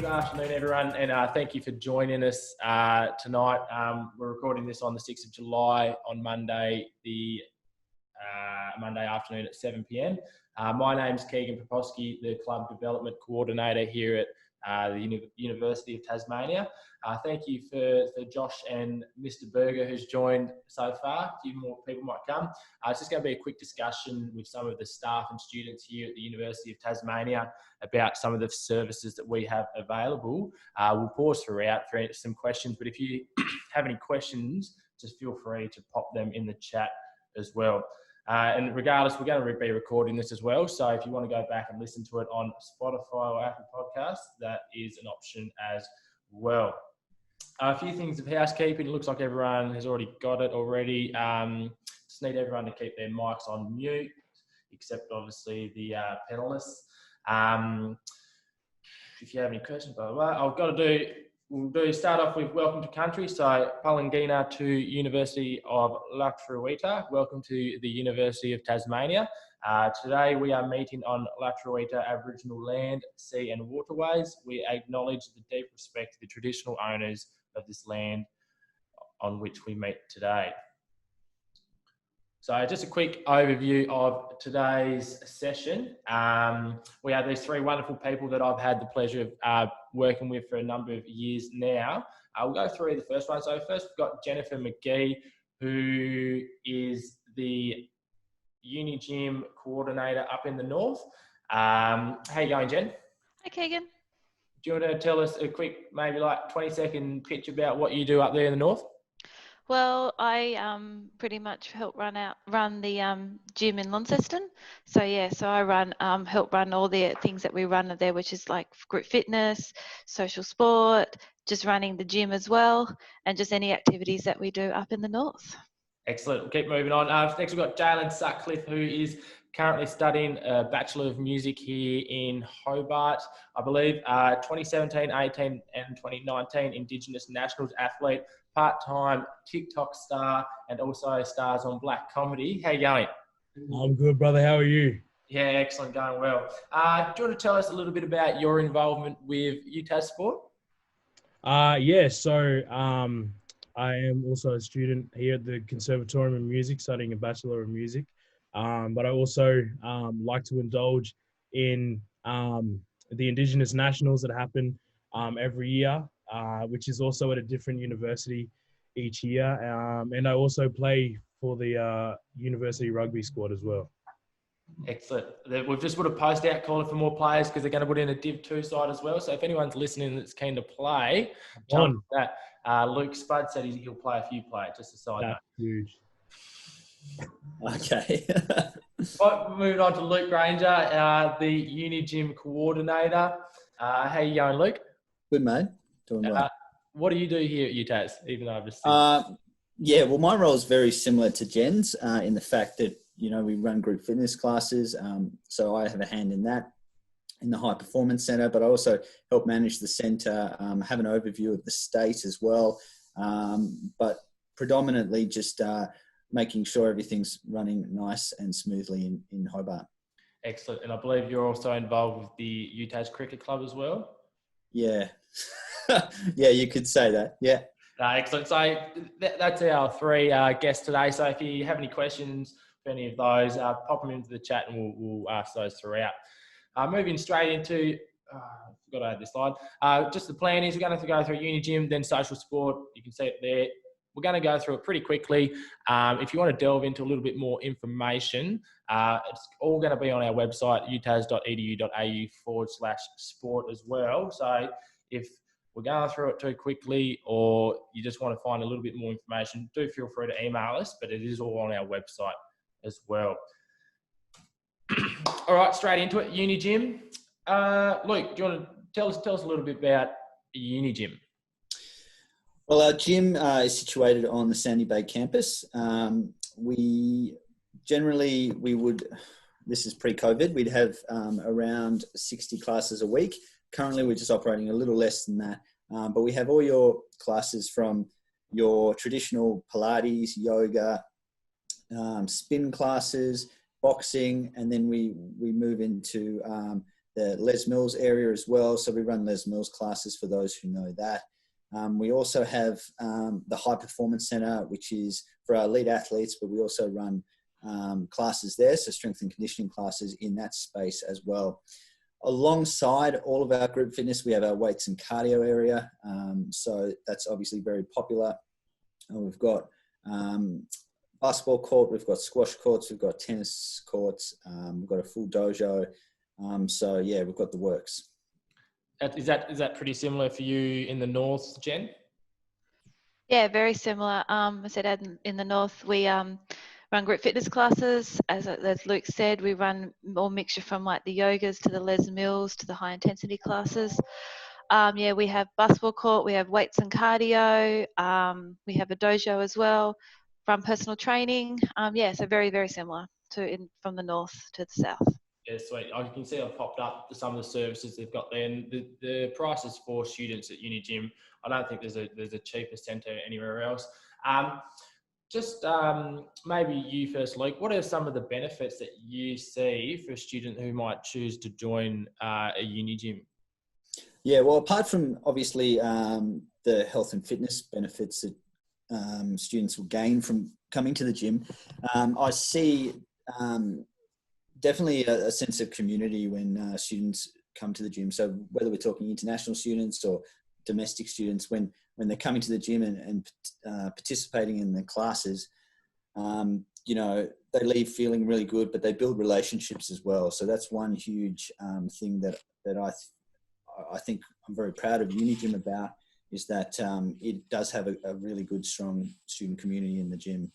Good afternoon, everyone, and thank you for joining us tonight. We're recording this on the 6th of July on Monday, Monday afternoon at 7 p.m. My name's Keegan Poposky, the Club Development Coordinator here at the University of Tasmania. Thank you for Josh and Mr. Berger who's joined so far. A few more people might come. It's just going to be a quick discussion with some of the staff and students here at the University of Tasmania about some of the services that we have available. We'll pause throughout for some questions, but if you have any questions, just feel free to pop them in the chat as well. And regardless, we're going to be recording this as well. So if you want to go back and listen to it on Spotify or Apple Podcasts, that is an option as well. A few things of housekeeping. It looks like everyone has already got it already. Just need everyone to keep their mics on mute, except obviously the panelists. If you have any questions, blah, blah, blah. We'll start off with welcome to country. So Palangina to University of La Truita. Welcome to the University of Tasmania. Today we are meeting on La Truita Aboriginal land, sea and waterways. We acknowledge the deep respect to the traditional owners of this land on which we meet today. So just a quick overview of today's session. We have these three wonderful people that I've had the pleasure of working with for a number of years now. We'll go through the first one. So first we've got Jennifer McGee, who is the Unigym coordinator up in the north. How you going, Jen? Hi, Keegan. Do you want to tell us a quick, maybe like 20-second pitch about what you do up there in the north? Well, I pretty much help run the gym in Launceston. So I help run all the things that we run there, which is like group fitness, social sport, just running the gym as well, and just any activities that we do up in the north. Excellent. We'll keep moving on. Next we've got Jalen Sutcliffe, who is currently studying a Bachelor of Music here in Hobart. I believe 2017, 18 and 2019 Indigenous Nationals athlete, part-time TikTok star, and also stars on Black Comedy. How you going? I'm good, brother. How are you? Yeah, excellent. Going well. Do you want to tell us a little bit about your involvement with UTAS sport? I am also a student here at the Conservatorium of Music, studying a Bachelor of Music. But I also like to indulge in the Indigenous Nationals that happen every year, which is also at a different university each year. And I also play for the university rugby squad as well. Excellent. We've just put a post out calling for more players because they're going to put in a Div 2 side as well. So if anyone's listening that's keen to play, jump on that. Luke Spud said he'll play a few players, just a side note. Huge. Okay. Moving on to Luke Granger, the Unigym coordinator. How you going, Luke? Good, mate. Doing well. What do you do here at UTAS, even though I've just well, my role is very similar to Jen's in the fact that, we run group fitness classes. So I have a hand in that, in the High Performance Centre, but I also help manage the centre, have an overview of the state as well. But predominantly just making sure everything's running nice and smoothly in Hobart. Excellent. And I believe you're also involved with the UTAS Cricket Club as well? Yeah. Yeah, you could say that. Yeah. Excellent. So that's our three guests today. So if you have any questions for any of those, pop them into the chat and we'll ask those throughout. Moving straight into, I forgot to add this slide. Just the plan is we're going to go through Unigym, then social sport. You can see it there. We're going to go through it pretty quickly. If you want to delve into a little bit more information, it's all going to be on our website, utas.edu.au/sport as well. So if we're going through it too quickly or you just want to find a little bit more information, do feel free to email us, but it is all on our website as well. All right, straight into it. Unigym. Luke, do you want to tell us a little bit about Unigym? Well, our gym is situated on the Sandy Bay campus. This is pre-COVID, we'd have around 60 classes a week. Currently, we're just operating a little less than that. But we have all your classes from your traditional Pilates, yoga, spin classes, boxing, and then we move into the Les Mills area as well. So we run Les Mills classes for those who know that. We also have the High Performance Centre, which is for our elite athletes, but we also run classes there, so strength and conditioning classes in that space as well. Alongside all of our group fitness, we have our weights and cardio area. So that's obviously very popular. We've got basketball court, we've got squash courts, we've got tennis courts, we've got a full dojo. So yeah, we've got the works. Is that pretty similar for you in the north, Jen? Yeah, very similar. I said in the north, we run group fitness classes. As Luke said, we run more mixture from like the yogas to the Les Mills to the high intensity classes. Yeah, we have basketball court, we have weights and cardio, we have a dojo as well, run personal training. Yeah, so very, very similar from the north to the south. Yeah, sweet. I can see I've popped up some of the services they've got there, and the prices for students at Unigym. I don't think there's a cheaper centre anywhere else. Maybe you first, Luke. What are some of the benefits that you see for a student who might choose to join a Unigym? Yeah, well, apart from obviously the health and fitness benefits that students will gain from coming to the gym, I see definitely a sense of community when students come to the gym. So whether we're talking international students or domestic students, when they're coming to the gym and participating in the classes, you know, they leave feeling really good, but they build relationships as well. So that's one huge thing that I think I'm very proud of Unigym about, is that it does have a really good, strong student community in the gym.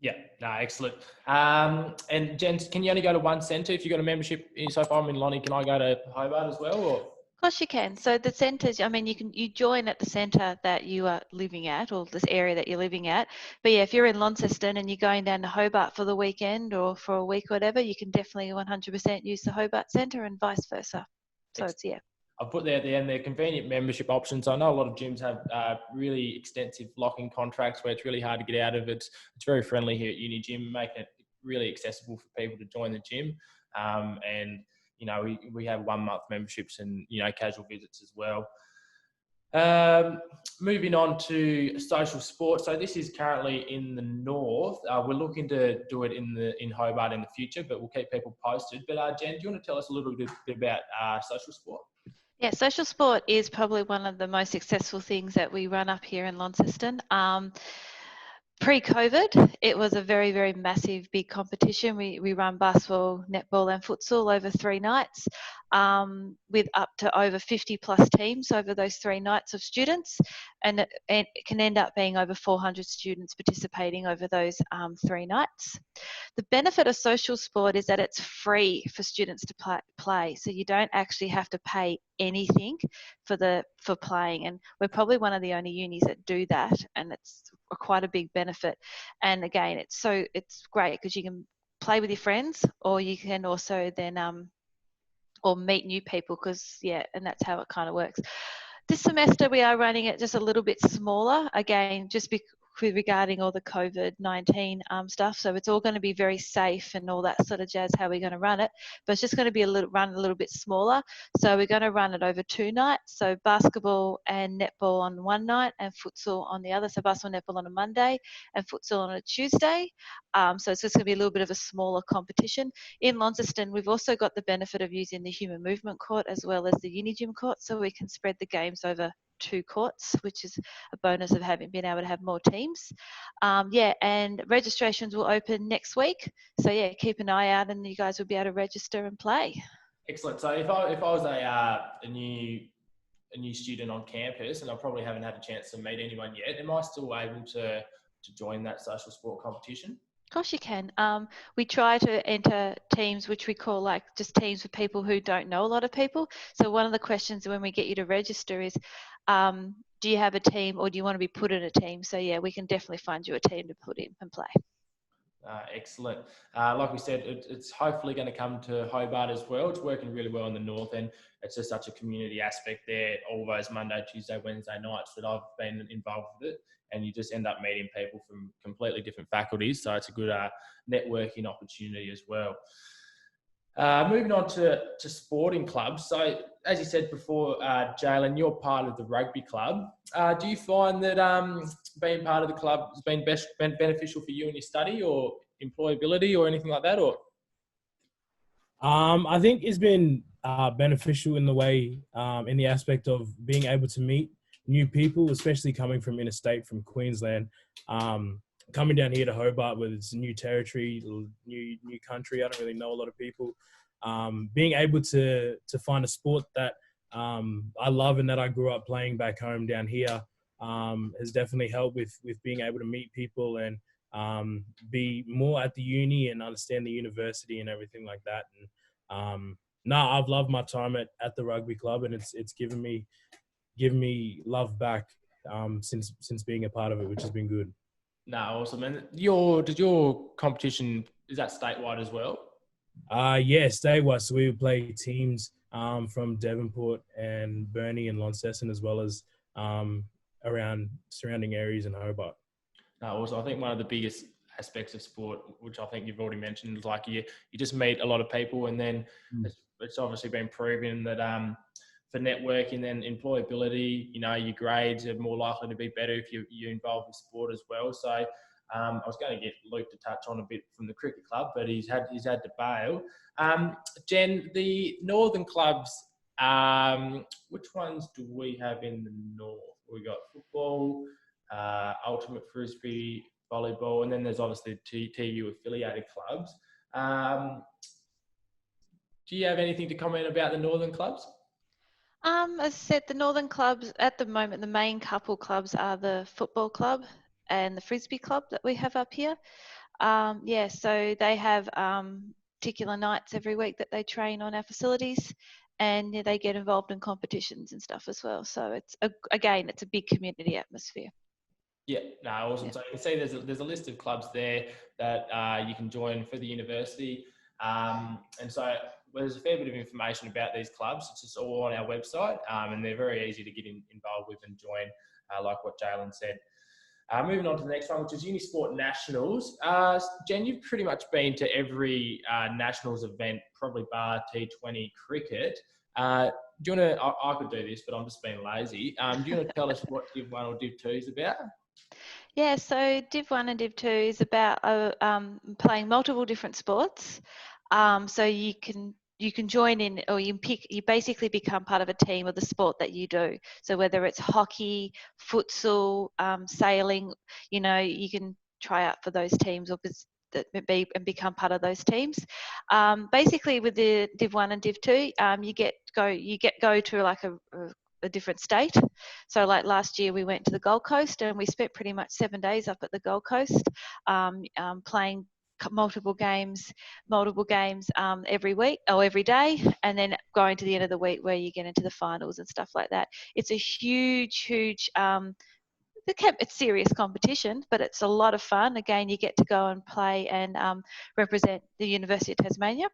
Yeah, no, excellent. And Jen, can you only go to one centre if you've got a membership? So if I'm in Lonnie, can I go to Hobart as well? Or? Of course you can. So the centres, I mean, you join at the centre that you are living at, or this area that you're living at. But yeah, if you're in Launceston and you're going down to Hobart for the weekend or for a week or whatever, you can definitely 100% use the Hobart Centre and vice versa. So it's, yeah. I've put there at the end their convenient membership options. I know a lot of gyms have really extensive lock-in contracts where it's really hard to get out of it. It's very friendly here at Unigym, making it really accessible for people to join the gym. And, you know, we have 1 month memberships and, you know, casual visits as well. Moving on to social sport. So this is currently in the north. We're looking to do it in Hobart in the future, but we'll keep people posted. But Jen, do you want to tell us a little bit about social sport? Yeah, social sport is probably one of the most successful things that we run up here in Launceston. Pre-COVID, it was a very, very massive, big competition. We run basketball, netball and futsal over 3 nights with up to over 50 plus teams over those 3 nights of students. And it can end up being over 400 students participating over those 3 nights. The benefit of social sport is that it's free for students to play. So you don't actually have to pay anything for playing. And we're probably one of the only unis that do that. And it's quite a big benefit. And again, it's great because you can play with your friends, or you can also then or meet new people, because and that's how it kind of works. This semester we are running it just a little bit smaller, again, just regarding all the COVID-19 stuff. So it's all going to be very safe and all that sort of jazz, how we're going to run it. But it's just going to be run a little bit smaller. So we're going to run it over 2 nights. So basketball and netball on one night and futsal on the other. So basketball, netball on a Monday and futsal on a Tuesday. So it's just going to be a little bit of a smaller competition. In Launceston, we've also got the benefit of using the human movement court as well as the Unigym court. So we can spread the games over 2 courts, which is a bonus of being able to have more teams. And registrations will open next week. So keep an eye out and you guys will be able to register and play. Excellent. So if I was a new student on campus, and I probably haven't had a chance to meet anyone yet, am I still able to join that social sport competition? Of course you can. We try to enter teams which we call just teams for people who don't know a lot of people. So one of the questions when we get you to register is, do you have a team or do you want to be put in a team? So we can definitely find you a team to put in and play. Excellent. Like we said, it's hopefully going to come to Hobart as well. It's working really well in the north, and it's just such a community aspect there. All those Monday, Tuesday, Wednesday nights that I've been involved with it, and you just end up meeting people from completely different faculties. So it's a good networking opportunity as well. Moving on to sporting clubs. So, as you said before, Jalen, you're part of the rugby club. Do you find that being part of the club has been beneficial for you in your study or employability or anything like that? Or I think it's been beneficial in the way, in the aspect of being able to meet new people, especially coming from interstate, from Queensland. Coming down here to Hobart, where it's a new territory, new country, I don't really know a lot of people. Being able to find a sport that I love and that I grew up playing back home down here has definitely helped with being able to meet people and be more at the uni and understand the university and everything like that. And I've loved my time at the rugby club, and it's given me love back since being a part of it, which has been good. no, awesome. And did your competition, is that statewide as well? Yeah, statewide. So we would play teams from Devonport and Burnie and Launceston, as well as around surrounding areas in Hobart. No, also, I think one of the biggest aspects of sport, which I think you've already mentioned, is like you just meet a lot of people, and then it's obviously been proven that for networking and employability, your grades are more likely to be better if you're involved in sport as well. So I was going to get Luke to touch on a bit from the cricket club, but he's had to bail. Jen, the northern clubs, which ones do we have in the north? We got football, ultimate frisbee, volleyball, and then there's obviously TU affiliated clubs. Do you have anything to comment about the northern clubs? As I said, the northern clubs at the moment, the main couple clubs are the football club and the frisbee club that we have up here. So they have particular nights every week that they train on our facilities, and they get involved in competitions and stuff as well. So it's a big community atmosphere. Yeah, no, awesome. Yeah. So you can see there's a list of clubs there that you can join for the university, and so there's a fair bit of information about these clubs. It's just all on our website, and they're very easy to get involved with and join, like what Jalen said. Moving on to the next one, which is Unisport Nationals. Jen, you've pretty much been to every Nationals event, probably bar T20 cricket. Do you want to, I could do this, but I'm just being lazy. Do you want to tell us what Div 1 or Div 2 is about? Yeah, so Div 1 and Div 2 is about playing multiple different sports. So you can join in, or you basically become part of a team of the sport that you do. So whether it's hockey, futsal, sailing, you can try out for those teams or become part of those teams. Basically with the Div 1 and Div 2, you get go to like a different state. So like last year we went to the Gold Coast, and we spent pretty much 7 days up at the Gold Coast playing multiple games every week or every day, and then going to the end of the week where you get into the finals and stuff like that. It's a huge it's serious competition, but it's a lot of fun. Again, you get to go and play and represent the University of Tasmania.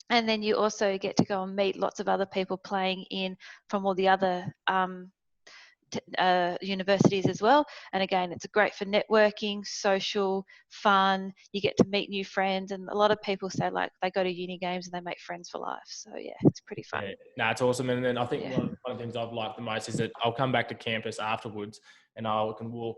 And then you also get to go and meet lots of other people playing from all the other universities as well. And again, it's great for networking, social, fun. You get to meet new friends, and a lot of people say like they go to uni games and they make friends for life. So yeah, it's pretty fun. Yeah, no, it's awesome. And then I think one of the things I've liked the most is that I'll come back to campus afterwards, and I can walk,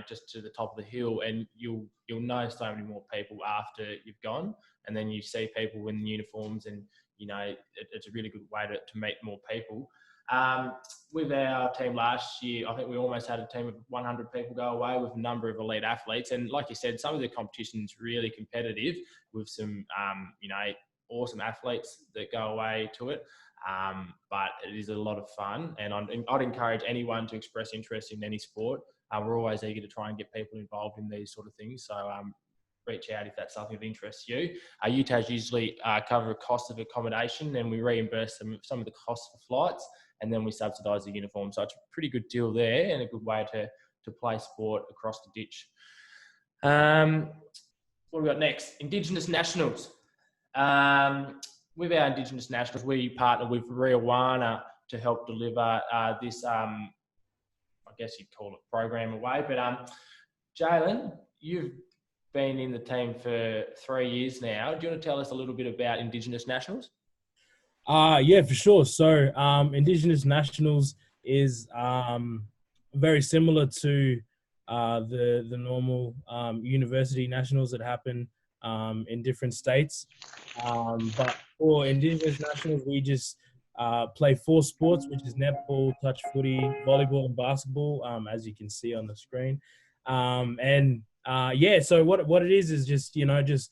just to the top of the hill, and you'll know so many more people after you've gone, and then you see people in uniforms, and it's a really good way to meet more people. With our team last year, I think we almost had a team of 100 people go away with a number of elite athletes. And like you said, some of the competition's really competitive with some, awesome athletes that go away to it. But it is a lot of fun. And I'd encourage anyone to express interest in any sport. We're always eager to try and get people involved in these sort of things. So reach out if that's something of interest to you. UTAS usually cover a cost of accommodation, and we reimburse some of the costs for flights, and then we subsidise the uniform. So it's a pretty good deal there, and a good way to play sport across the ditch. What have we got next? Indigenous Nationals. With our Indigenous Nationals, we partner with Riawana to help deliver this, I guess you'd call it program away. But Jalen, you've been in the team for 3 years now. Do you want to tell us a little bit about Indigenous Nationals? Yeah, for sure. So Indigenous Nationals is very similar to the normal university nationals that happen in different states. But for Indigenous Nationals, we just play 4 sports, which is netball, touch footy, volleyball, and basketball, as you can see on the screen. Yeah, so what it is just, just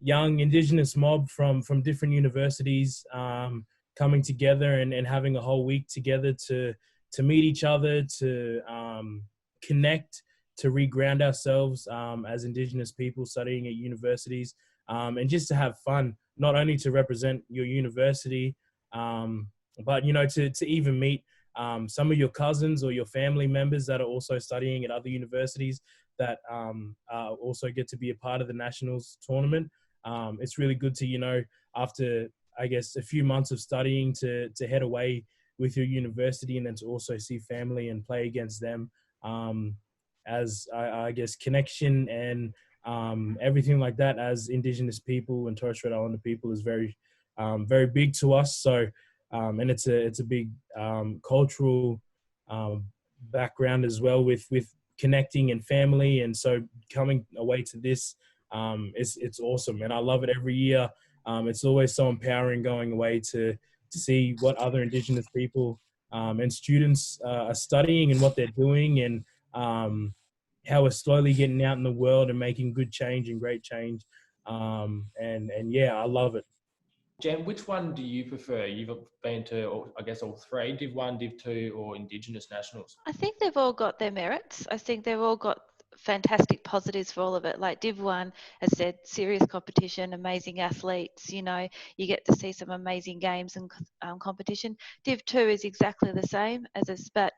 young Indigenous mob from different universities coming together and having a whole week together to meet each other, to connect, to reground ourselves as Indigenous people studying at universities, and just to have fun, not only to represent your university, but to even meet some of your cousins or your family members that are also studying at other universities that also get to be a part of the Nationals tournament. It's really good to, after, I guess, a few months of studying to head away with your university and then to also see family and play against them as, I guess, connection and everything like that as Indigenous people and Torres Strait Islander people is very, very big to us. So, and it's a big cultural background as well with connecting and family. And so coming away to this, it's awesome, and I love it every year. It's always so empowering going away to see what other Indigenous people and students are studying and what they're doing, and how we're slowly getting out in the world and making good change and great change. And yeah, I love it. Jen, which one do you prefer? You've been to, I guess, all 3, Div 1, Div 2, or Indigenous Nationals? I think they've all got their merits. I think they've all got fantastic positives for all of it. Like Div 1, as said, serious competition, amazing athletes, you get to see some amazing games and competition. Div 2 is exactly the same as this, but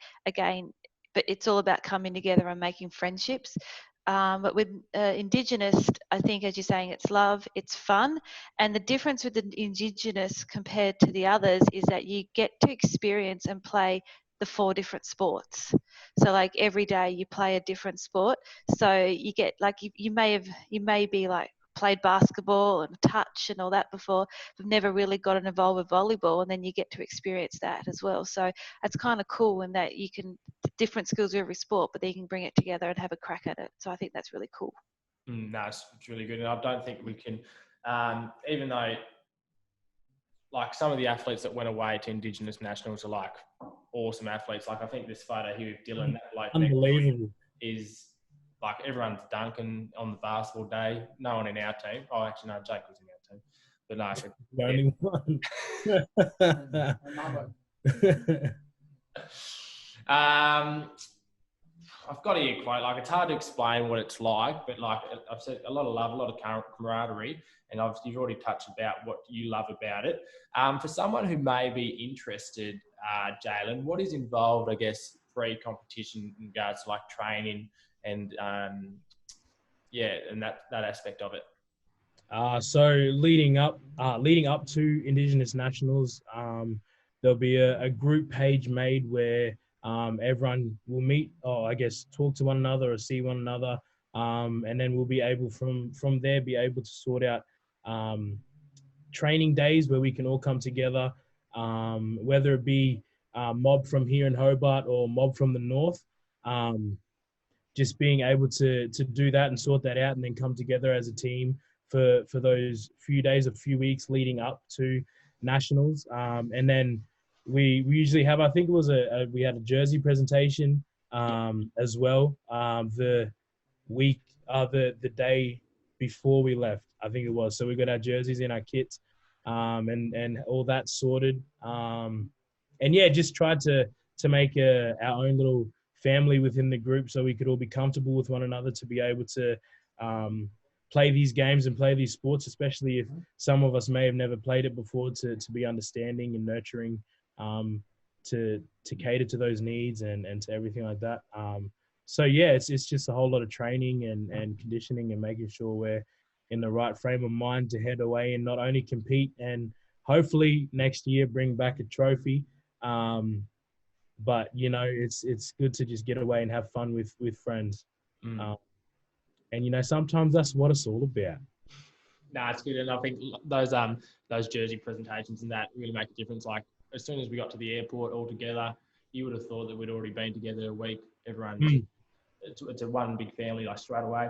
it's all about coming together and making friendships. But with Indigenous, I think, as you're saying, it's love, it's fun. And the difference with the Indigenous compared to the others is that you get to experience and play the 4 different sports. So like every day you play a different sport. So you get like, you may be like played basketball and touch and all that before, but never really gotten involved with volleyball, and then you get to experience that as well. So it's kind of cool in that you can different skills of every sport, but then you can bring it together and have a crack at it. So I think that's really cool. No, it's really good. And I don't think we can, even though like some of the athletes that went away to Indigenous Nationals are like awesome athletes. Like I think this photo here with Dylan, that bloke unbelievable, is like everyone's dunking on the basketball day. No one in our team. Oh, actually, no, Jake was in our team. But no, the only one. I've got here quite like it's hard to explain what it's like, but like I've said, a lot of love, a lot of camaraderie, and obviously you've already touched about what you love about it. For someone who may be interested, Jalen, what is involved, I guess, pre-competition in regards to like training and and that aspect of it? So leading up to Indigenous Nationals, there'll be a group page made where everyone will meet, or I guess talk to one another or see one another, and then we'll be able from there be able to sort out training days where we can all come together, whether it be mob from here in Hobart or mob from the north. Just being able to do that and sort that out and then come together as a team for those few days or few weeks leading up to Nationals. And then we usually have, I think it was we had a jersey presentation as well the day before we left, I think it was. So we got our jerseys in our kits and all that sorted. And yeah, just tried to make our own little family within the group so we could all be comfortable with one another to be able to play these games and play these sports, especially if some of us may have never played it before, to be understanding and nurturing, to cater to those needs and to everything like that. So yeah, it's just a whole lot of training and conditioning and making sure we're in the right frame of mind to head away and not only compete and hopefully next year bring back a trophy, but it's good to just get away and have fun with friends. And, you know, sometimes that's what it's all about. No, it's good. And I think those jersey presentations and that really make a difference. Like, as soon as we got to the airport all together, you would have thought that we'd already been together a week. Everyone, it's a one big family, like, straight away.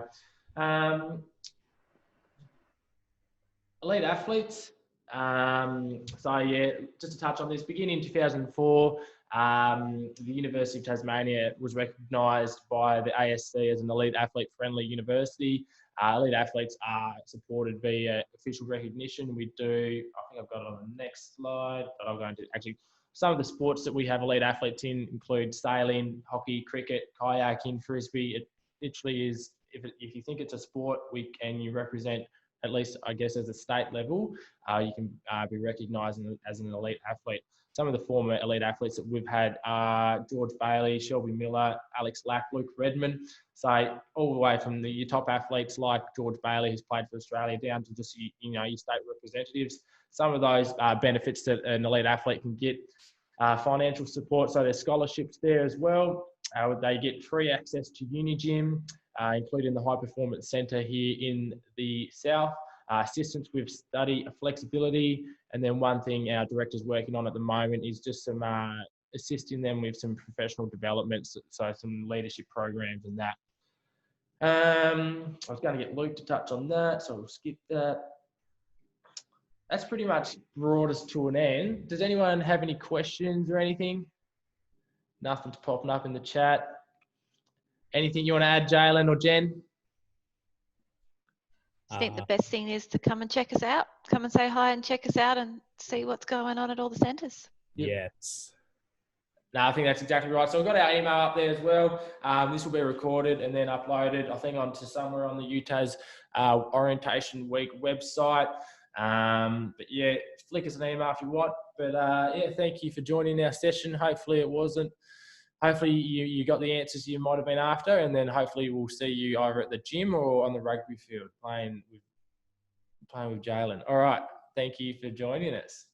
Elite athletes. So yeah, just to touch on this, beginning in 2004, the University of Tasmania was recognised by the ASC as an elite athlete-friendly university. Elite athletes are supported via official recognition. We do, I think I've got it on the next slide, but I'm going to actually, some of the sports that we have elite athletes in include sailing, hockey, cricket, kayaking, frisbee. It literally is, if you think it's a sport, you represent, at least I guess as a state level, you can be recognised as an elite athlete. Some of the former elite athletes that we've had are George Bailey, Shelby Miller, Alex Lack, Luke Redmond. So all the way from your top athletes like George Bailey, who's played for Australia, down to just your state representatives. Some of those benefits that an elite athlete can get, financial support. So there's scholarships there as well. They get free access to Unigym, including the High Performance Centre here in the south, assistance with study flexibility, and then one thing our director's working on at the moment is just some assisting them with some professional developments, so some leadership programs and that. I was going to get Luke to touch on that, so we'll skip that. That's pretty much brought us to an end. Does anyone have any questions or anything? Nothing's popping up in the chat. Anything you want to add, Jalen or Jen? I think the best thing is to come and check us out. Come and say hi and check us out and see what's going on at all the centres. Yes. No, I think that's exactly right. So we've got our email up there as well. This will be recorded and then uploaded, I think, onto somewhere on the UTAS Orientation Week website. But yeah, flick us an email if you want. But yeah, thank you for joining our session. Hopefully you got the answers you might have been after, and then hopefully we'll see you either at the gym or on the rugby field playing with Jalen. All right. Thank you for joining us.